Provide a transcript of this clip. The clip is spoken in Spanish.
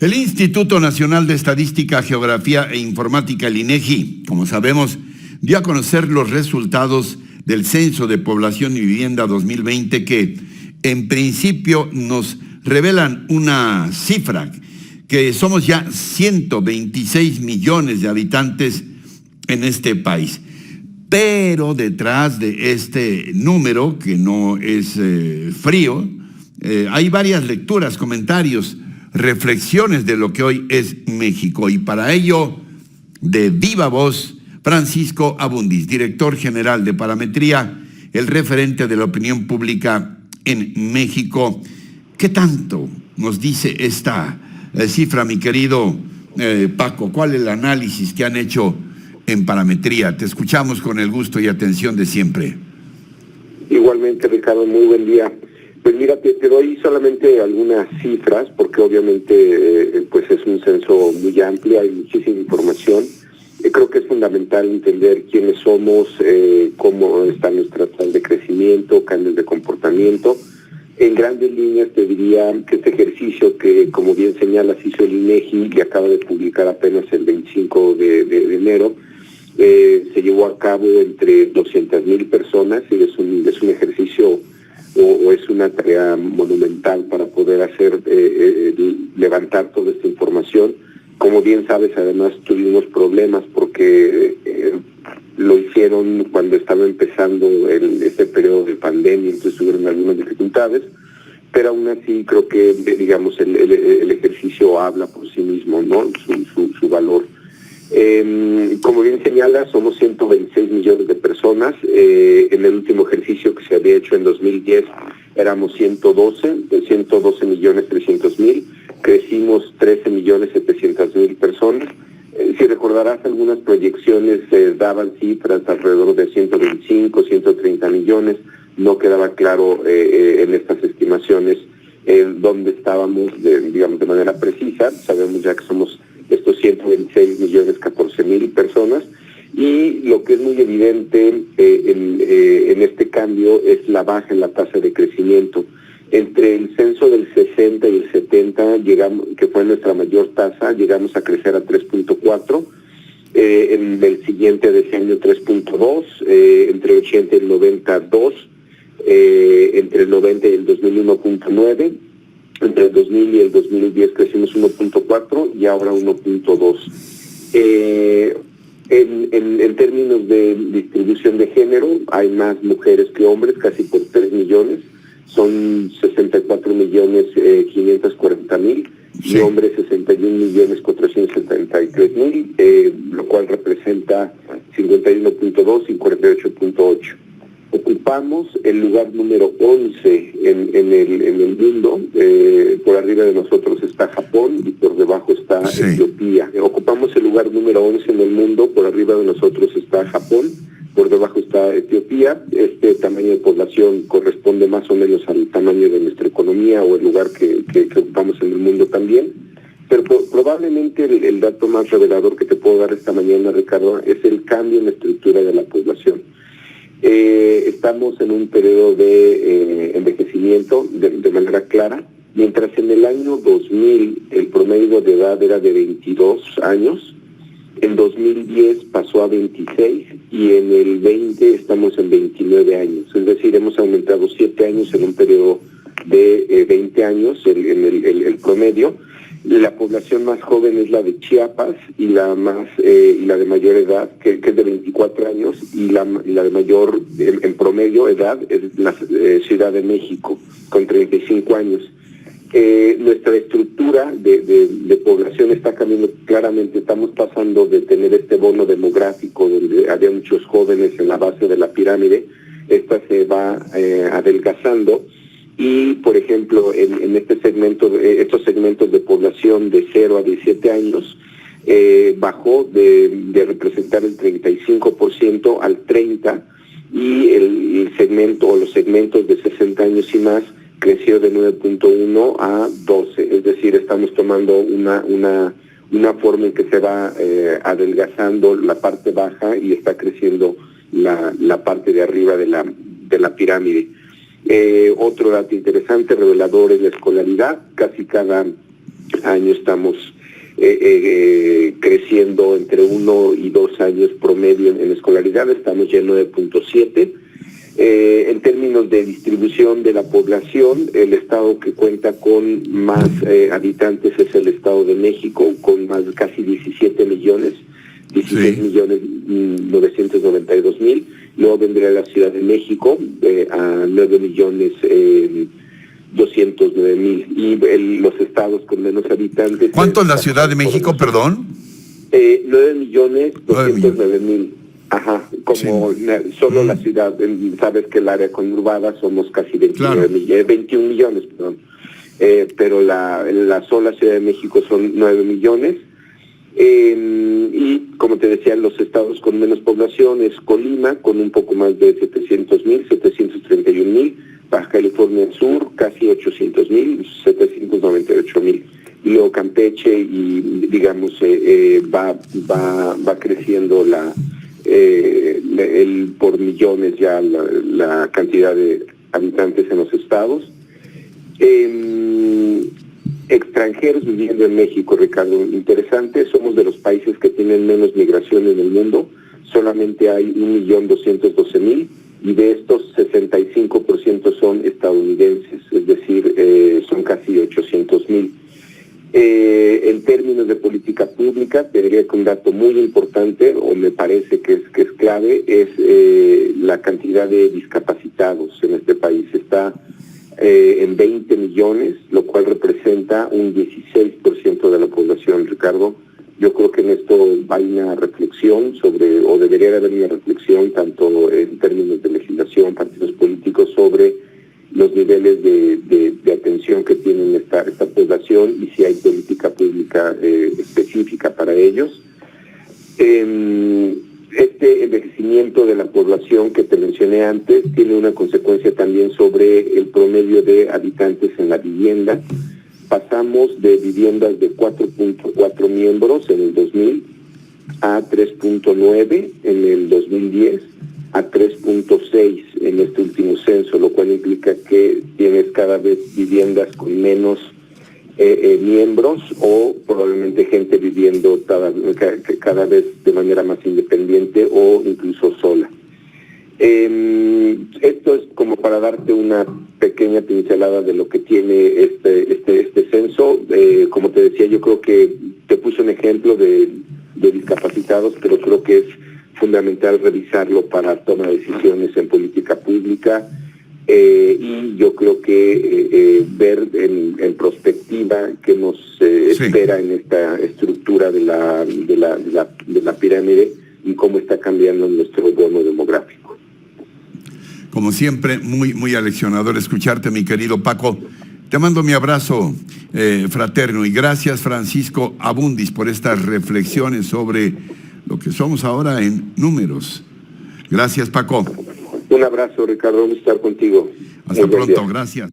El Instituto Nacional de Estadística, Geografía e Informática, el INEGI, como sabemos, dio a conocer los resultados del Censo de Población y Vivienda 2020 que, en principio, nos revelan una cifra, que somos ya 126 millones de habitantes en este país. Pero detrás de este número, que no es frío, hay varias lecturas, comentarios, reflexiones de lo que hoy es México. Y para ello, de viva voz, Francisco Abundis, director general de Parametría, el referente de la opinión pública en México. ¿Qué tanto nos dice esta cifra, mi querido Paco? ¿Cuál es el análisis que han hecho en Parametría? Te escuchamos con el gusto y atención de siempre. Igualmente, Ricardo, muy buen día. Pues mira, te doy solamente algunas cifras, porque obviamente pues es un censo muy amplio, hay muchísima información. Creo que es fundamental entender quiénes somos, cómo está nuestra tasa de crecimiento, cambios de comportamiento. En grandes líneas te diría que este ejercicio que, como bien señalas, hizo el INEGI y acaba de publicar apenas el 25 de enero, se llevó a cabo entre 200,000 personas y es un ejercicio o es una tarea monumental para poder hacer levantar toda esta información. Como bien sabes, además tuvimos problemas porque lo hicieron cuando estaba empezando este periodo de pandemia, entonces tuvieron algunas dificultades, pero aún así creo que, digamos, el ejercicio habla por sí mismo, ¿no? Su valor. Como bien señala, somos 126 millones de personas. En el último ejercicio que se había hecho en 2010 éramos 112 millones 300 mil. Crecimos 13 millones 700 mil personas. Si recordarás, algunas proyecciones daban cifras alrededor de 125, 130 millones. No quedaba claro en estas estimaciones dónde estábamos, digamos, de manera precisa. Sabemos ya que somos estos 126 millones 14 mil personas. Y lo que es muy evidente en este cambio es la baja en la tasa de crecimiento. Entre el censo del 60 y el 70, llegamos, que fue nuestra mayor tasa, llegamos a crecer a 3.4, en el siguiente decenio 3.2, entre el 80 y el 90, 2, entre el 90 y el 2001, 1.9, entre el 2000 y el 2010 crecimos 1.4 y ahora 1.2. En términos de distribución de género, hay más mujeres que hombres, casi por 3 millones. Son 64 millones 540 mil y hombres 61 millones 473 mil, lo cual representa 51.2 y 48.8. Ocupamos el lugar número 11 en el mundo. Por arriba de nosotros está Japón y por debajo está Etiopía. Ocupamos el lugar número 11 en el mundo. Por arriba de nosotros está Japón, por debajo está Etiopía. Este tamaño de población corresponde más o menos al tamaño de nuestra economía o el lugar que ocupamos en el mundo también. Pero probablemente el dato más revelador que te puedo dar esta mañana, Ricardo, es el cambio en la estructura de la población. Estamos en un periodo de envejecimiento de manera clara. Mientras en el año 2000 el promedio de edad era de 22 años, en 2010 pasó a 26 y en el 20 estamos en 29 años. Es decir, hemos aumentado 7 años en un periodo de 20 años, el promedio. La población más joven es la de Chiapas y la de mayor edad, que es de 24 años, y la de mayor, en promedio, edad es la Ciudad de México, con 35 años. Nuestra estructura de población está cambiando claramente. Estamos pasando de tener este bono demográfico donde había muchos jóvenes en la base de la pirámide. Esta se va adelgazando y, por ejemplo, en este segmento, estos segmentos de población de 0 a 17 años, bajó de representar el 35% al 30%, y el segmento o los segmentos de 60 años y más creció de 9.1 a 12, es decir, estamos tomando una forma en que se va adelgazando la parte baja y está creciendo la parte de arriba de la pirámide. Otro dato interesante, revelador, es la escolaridad. Casi cada año estamos creciendo entre 1 y 2 años promedio en escolaridad, estamos ya en 9.7. En términos de distribución de la población, el estado que cuenta con más habitantes es el Estado de México, con más casi 17 millones, 16.992.000. Luego vendría la Ciudad de México a 9.209.000. Y los estados con menos habitantes... ¿Cuánto es la Ciudad de México, perdón? 9.209.000. Ajá, como sí. Solo la ciudad, sabes que el área conurbada somos casi 21 millones, perdón. Pero la sola Ciudad de México son 9 millones. Y como te decía, los estados con menos población es Colima, con un poco más de 700.000, 731.000. Baja California Sur, casi 800.000, 798.000. Y luego Campeche, y digamos, va creciendo por millones ya la cantidad de habitantes en los estados. Extranjeros viviendo en México, Ricardo, interesante, somos de los países que tienen menos migración en el mundo, solamente hay 1.212.000, y de estos 65% son estadounidenses, es decir, son casi 800.000. En términos de política pública, te diría que un dato muy importante, o me parece que es clave, es la cantidad de discapacitados en este país. Está en 20 millones, lo cual representa un 16% de la población, Ricardo. Yo creo que en esto hay una reflexión o debería haber una reflexión, tanto en términos de legislación, partidos políticos, sobre los niveles de atención que tienen esta población y si hay política pública específica para ellos. Este envejecimiento de la población que te mencioné antes tiene una consecuencia también sobre el promedio de habitantes en la vivienda. Pasamos de viviendas de 4.4 miembros en el 2000 a 3.9 en el 2010, a 3.6 en este último censo, lo cual implica que tienes cada vez viviendas con menos miembros, o probablemente gente viviendo cada vez de manera más independiente o incluso sola. Esto es como para darte una pequeña pincelada de lo que tiene este censo. Como te decía, yo creo que te puse un ejemplo de discapacitados, pero creo que es fundamental revisarlo para tomar decisiones en política pública, y yo creo que ver en perspectiva qué nos espera en esta estructura de la pirámide y cómo está cambiando nuestro bono demográfico. Como siempre, muy aleccionador escucharte, mi querido Paco. Te mando mi abrazo fraterno, y gracias, Francisco Abundis, por estas reflexiones sobre lo que somos ahora en números. Gracias, Paco. Un abrazo, Ricardo, vamos a estar contigo. Hasta pronto, gracias.